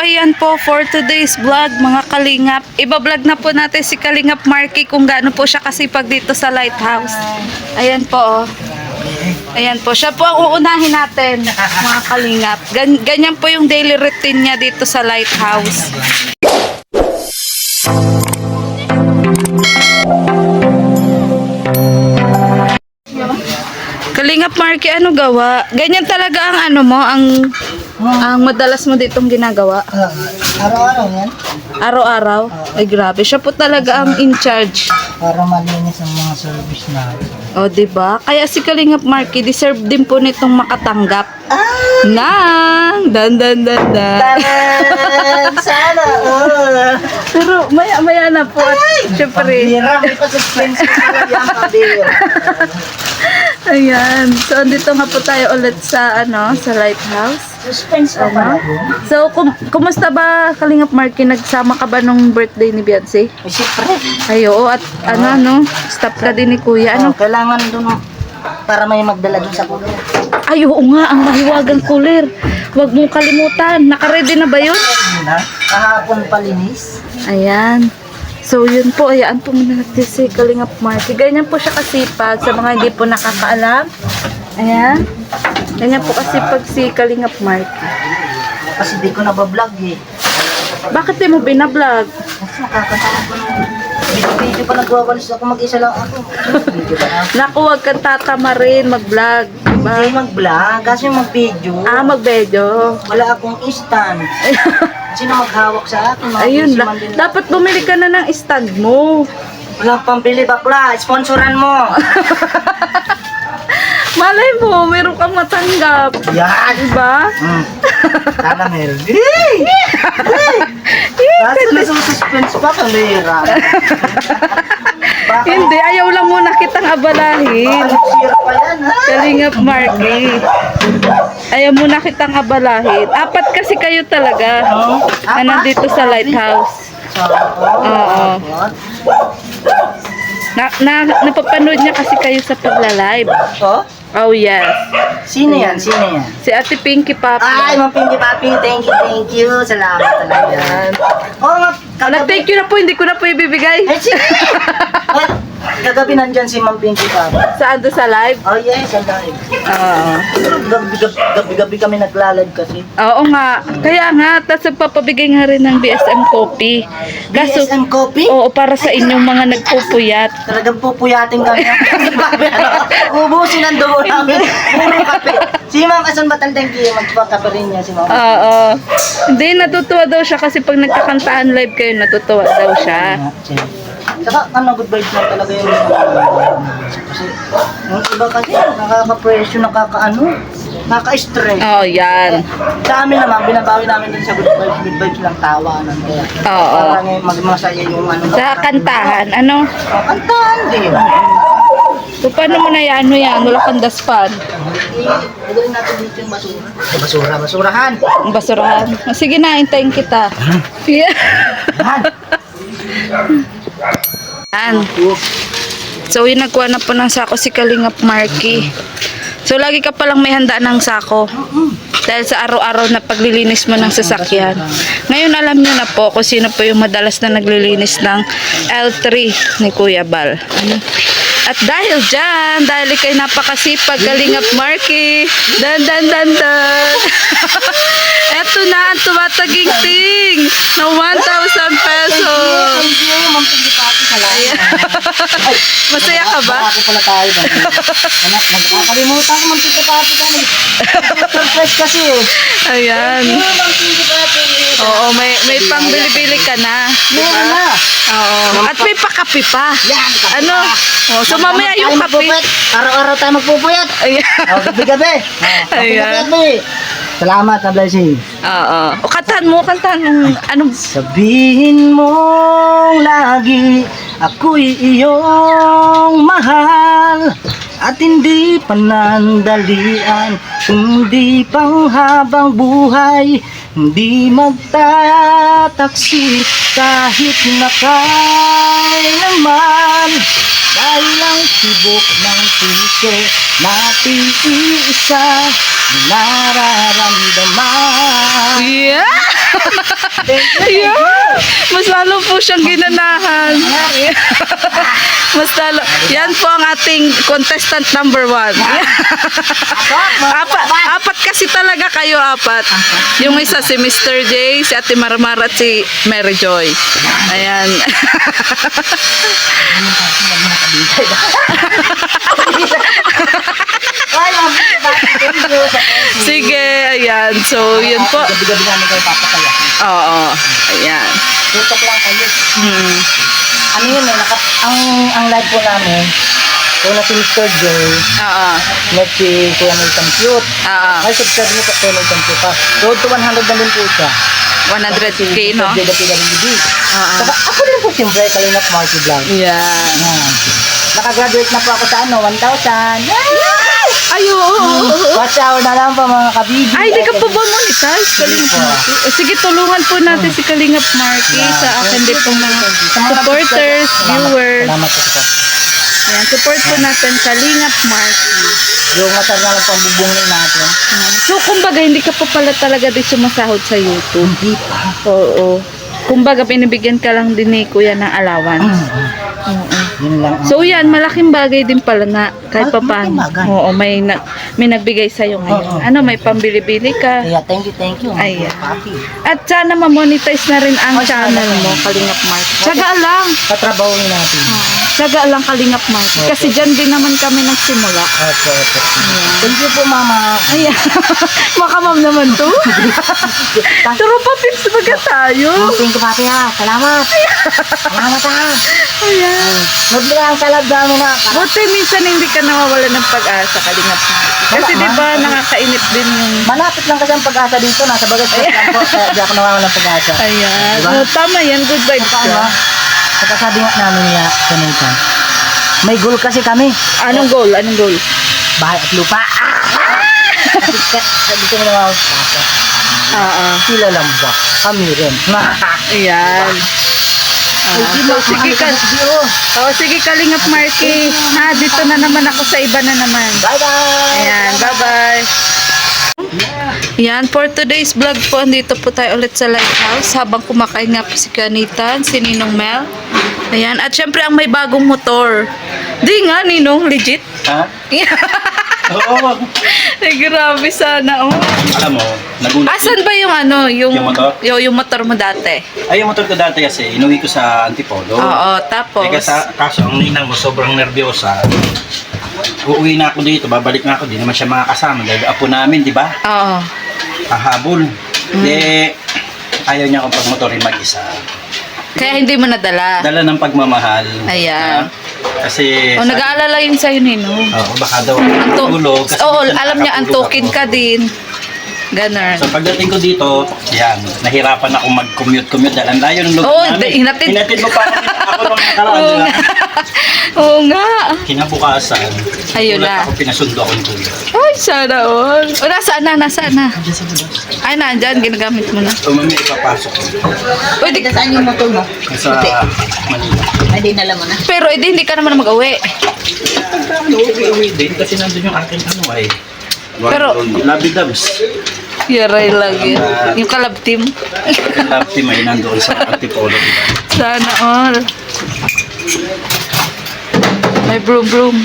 ayan po for today's vlog mga kalingap. Iba-vlog na po natin si Kalingap Marky kung gaano po siya kasipag dito sa lighthouse. Ayan po, oh. Ayan po, siya po ang uunahin natin mga kalingap. Ganyan po yung daily routine niya dito sa lighthouse. Kalingap Marky, ano gawa? Ganyan talaga ang ano mo, ang madalas mo ditong ginagawa? Araw-araw yan. Araw-araw? Ay grabe, siya po talaga ang in charge. Para malinis ang mga service natin. O, diba? Kaya si Kalingap Marky, deserve din po nitong makatanggap ng dan. Taran! Sana! Pero maya na po at syempre. Pambira, may pa-suspense ko talaga yan, pambira. Ayan. So, andito nga po tayo ulit sa, sa lighthouse. Suspense ka pala yun? So, kumusta ba, Kalingap Marky? Nagsama ka ba nung birthday ni Beyonce? May siyempre. Ay, oo. At stop ka din ni Kuya. Kailangan doon para may magdala doon sa kulo. Ay, oo nga. Ang mahiwagang cooler. Huwag mong kalimutan. Naka-ready na ba yun? Kahapon palinis. Ayan. So, yun po. Ayaan po muna natin si Kalingap Marky. Ganyan po siya kasipag sa mga hindi po nakakaalam. Ayan. Ganyan po kasipag si Kalingap Marky. Kasi di ko nabablog eh. Bakit di mo binablog? Kasi nakakatawa ko nung video pa nagwawalis ako, mag-isa lang ako. Video ba na? Naku, huwag kang tatama rin mag-vlog. Hindi mag-vlog, kasi mag-video. Mag-video. Wala akong stand. Sino maghawak sa akin? Ayun lang. Dapat bumili ka na ng stand mo. Walang pambili bakla, sponsoran mo. Malay mo, meron kang matanggap. Yan. Diba? Sana meron. Kasi nasususpense pa, pambira. Hindi, ayaw lang muna kitang abalahin. Sira pa yan, ha? Kalingap Marky. Ayaw muna kitang abalahin. Apat kasi kayo talaga na nandito sa lighthouse. Oo. Napapanood niya kasi kayo sa pagla-live. Oh? Oh, yes. Sino yan? Sino yan? Si Ate Pinky Papi. Ay, Ma'am Pinky Papi, thank you. Salamat talaga. Oo nga, Nag-thank you na po, hindi ko na po ibibigay. Ay, sige! Kagabi nandyan si Ma'am Pinky Papi. Saan doon sa live? Oh, yes, ang live. Oo. Gabi kami nagla-live kasi. Oo nga. Kaya nga, tapos papabigay nga rin ng BSM coffee. BSM coffee? Oo, para sa inyong mga nagpupuyat. Talagang pupuyatin kami. Ubusin ang dugo namin. Puro kape. Si Ma'am Asan Batal, thank you. Magpakape rin niya si Ma'am. Oo. Hindi, natutuwa daw siya kasi pag nagkakantaan live kayo, natutuwa daw siya. Saka good vibes lang talaga yung kasi yung iba kasi nakaka-pressure, nakaka-stress. Oo, yan. Sa amin naman, binabawi namin din sa good vibes lang, tawa. Oo. Parang masaya yung Sa kantahan, Kantahan din. So, paano mo na yan? Wala kang daspan. Ilagay natin dito yung basura. Basurahan. Ang basurahan. Sige na, hintayin kita. Yeah. Yan. So, yung nagkuha na po ng sako si Kalingap Marky. So, lagi ka palang may handa ng sako. Dahil sa araw-araw na paglilinis mo ng sasakyan. Ngayon, alam nyo na po kung sino po yung madalas na naglilinis ng L3 ni Kuya Bal. At dahil dyan, dahil ikay napakasipag, Kalingap Marky, dan. Eto na ang tumataging-ting ng 1,000 pesos. Thank you, Ma'am Pinky Papi. Salamat. Masaya ka ba? Ako pala tayo. Nakakalimutan ko, Ma'am Pinky Papi. Surprise kasi eh. Ayan. Ma'am Pinky Papi. Oo, may pangbili-bili ka na. Meron na. Oo. At may pakapi pa. Yan. Oh, so mamaya yung kape. Araw-araw tayo magpupuyat. Ayan. Gabi-gabi. Ayan. Salamat na blessing. Oo. O, kantahan mo. Sabihin mong lagi ako'y iyong mahal at hindi panandalian, kundi panghabang buhay, hindi magtataksi kahit na kailanman. Dahil ang tibok ng puso natin iisa nararamdaman. Yeah! Thank you. Yeah! Mas lalo po siyang ginanahan. Mas lalo. Yan po ang ating contestant number 1. Apat kasi talaga kayo, apat. Yung isa si Mr. J, si Ate Marmar at si Mary Joy. Ayan. Sige, ayan. So, yun po. Gabi-gabi namin kayo papakaya. Oo. Ayan. Tutok lang kayo. Hmm. Ano yun eh, ang live po namin, una si Mr. Joy, Oo. next si Kuya Milton Cute. Oo. Ay, subscribe niyo po Kuya Milton Cute pa. Road to 100 na din po siya. 100K, no? Mr. J, the PWD. Oo. Saka ako din po siyempre, Kalingap Marky Vlog. Yan. Yan. Nakagraduate na po ako sa 1,000. Ay, oo. Watch hour na lang po mga kabigi. Ay, di ka pa ba monetize? Kalingap Marky. Sige, tulungan po natin si Kalingap Marky sa akin din pong mga supporters, viewers. Salamat po. Yan, support po natin Kalingap Marky. Yung matar na lang po ang bubungin natin. So, kumbaga, hindi ka pa pala talaga din sumasahod sa YouTube. Hindi pa. Oo. Kumbaga, binibigyan ka lang din ni Kuya ng allowance. Oo. Yun lang. So, yan, malaking bagay din pala na kahit pa Malaking paano. bagay. Oo, may nagbigay sa'yo ngayon. Oo. Ano, may pambili-bili ka. Kaya thank you. Ayan. Papi. At sana ma-monetize na rin ang Ay, channel sana. mo, Kalingap Marky. Tsaga lang. Patrabawin natin. Tsaga lang, Kalingap Marky. Kasi dyan din naman kami nagsimula. Opo. Thank you po, Mama. Ayan. Makamam naman to. Turo pa, Pips, baga tayo. Thank you, Papi ha. Salamat. Salamat ha. Ayan. Magbilang sa lab namin ha. Buti minsan hindi ka nawawala ng pag-asa, Kalingap Marky. Kasi Wala, di ba ma. nakakainip din yung... Malapit lang kasi ang pag-asa dito. Nasa bagat lang po. Kaya di ako nawawalan ng pag-asa. Ayan. Diba? Oh, tama yan. Good vibes Paano? ka. Pagkasabi nga namin niya, Kanaytan. May goal kasi kami. Anong goal? Anong goal? Bahay at lupa. Sabi ko naman ako. Sila lang ba? Kami rin. Ayan. So, sige ka. Oh, sige Kalingap Marky. Dito na naman ako sa iba na naman. Bye-bye! Ayan, bye-bye. Yan, for today's vlog po, andito po tayo ulit sa Lighthouse habang kumakain nga po si Kanitan, si Ninong Mel. Ayan, at syempre ang may bagong motor. Di nga, Ninong, legit. Ha? Oo. Ay, grabe sana, oh. Alam mo, nagulat. Asan ba yung ano, yung Yung motor? motor mo dati? Ay, yung motor ko dati kasi, inuwi ko sa Antipolo. Oo, tapos? Kaso ang ninang mo, sobrang nervyosa. Uuwi na ako dito, babalik na ako. Di naman siya makakasama dahil apo namin, di ba? Oo. Kahabol. Ayaw niya akong pagmotorin mag-isa. Kaya hindi mo nadala. Dala ng pagmamahal. Ayan. Kasi... O, nag-aalala yun sa'yo, Ninong. Oo, baka daw Anto- tulog. kasi Oo, minsan alam niya, nakatulog antukin ako. ka din. Ganon. So pagdating ko dito, yan, nahirapan ako mag-commute dahil ang layo ng lugar Oo, namin. hinatid mo pa ako nung nakaraan, Oo di ba? nga. Oo nga. Kinabukasan, Ayun ulat na. ako pinasundo akong tuloy. Ay, sana all. O, nasaan na? Nasaan na? Ay, nandyan. Ginagamit mo na. So mamaya ipapasok ko Pwede. Saan yung motor mo? sa Manila. Ay, di nala mo na. Pero hindi ka naman mag-uwi. Uwi din kasi nandun yung aking ano ay. Pero- Labi Dubs. Yaray lang yun. Yung kalab team. Yung lab team ay nandoon sa Antipolo. Diba? Sana all. May broom broom.